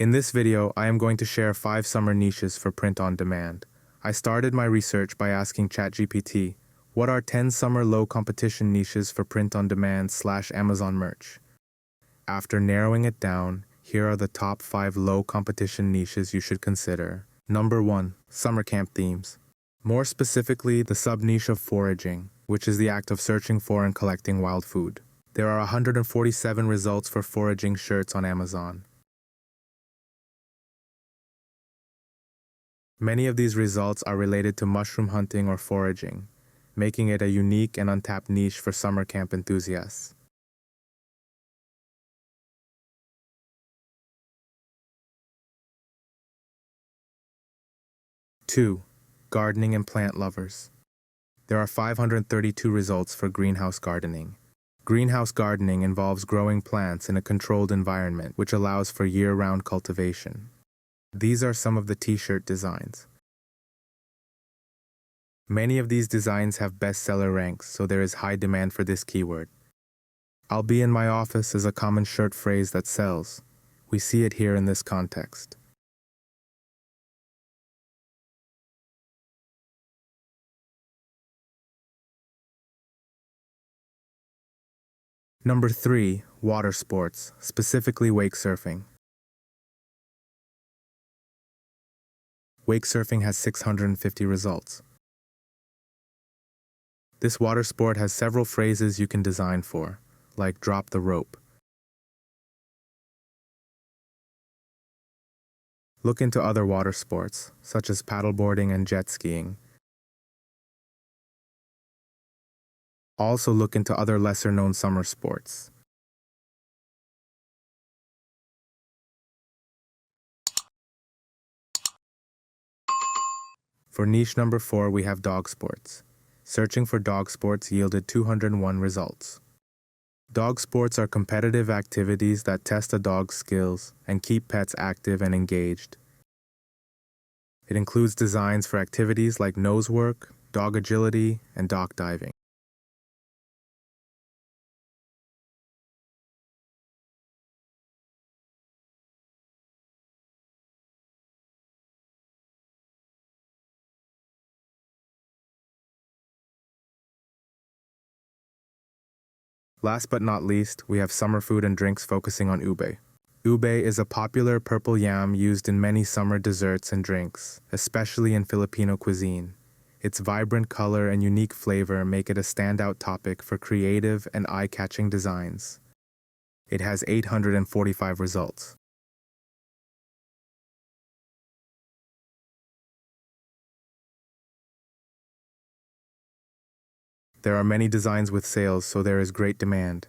In this video, I am going to share 5 summer niches for print on demand. I started my research by asking ChatGPT, what are 10 summer low competition niches for print on demand / Amazon merch? After narrowing it down, here are the top 5 low competition niches you should consider. Number 1. Summer camp themes. More specifically, the sub-niche of foraging, which is the act of searching for and collecting wild food. There are 147 results for foraging shirts on Amazon. Many of these results are related to mushroom hunting or foraging, making it a unique and untapped niche for summer camp enthusiasts. Two, gardening and plant lovers. There are 532 results for greenhouse gardening. Greenhouse gardening involves growing plants in a controlled environment, which allows for year-round cultivation. These are some of the t-shirt designs. Many of these designs have bestseller ranks, so there is high demand for this keyword. "I'll be in my office" is a common shirt phrase that sells. We see it here in this context. Number 3. Water sports, specifically wake surfing. Wake surfing has 650 results. This water sport has several phrases you can design for, like drop the rope. Look into other water sports, such as paddleboarding and jet skiing. Also look into other lesser-known summer sports. For niche number 4, we have dog sports. Searching for dog sports yielded 201 results. Dog sports are competitive activities that test a dog's skills and keep pets active and engaged. It includes designs for activities like nose work, dog agility, and dock diving. Last but not least, we have summer food and drinks focusing on ube. Ube is a popular purple yam used in many summer desserts and drinks, especially in Filipino cuisine. Its vibrant color and unique flavor make it a standout topic for creative and eye-catching designs. It has 845 results. There are many designs with sales, so there is great demand.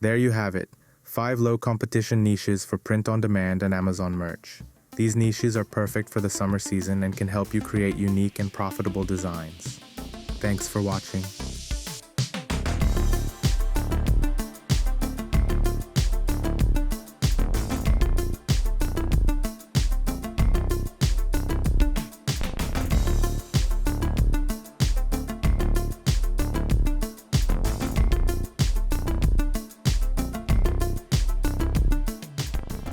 There you have it, 5 low competition niches for print on demand and Amazon merch. These niches are perfect for the summer season and can help you create unique and profitable designs. Thanks for watching.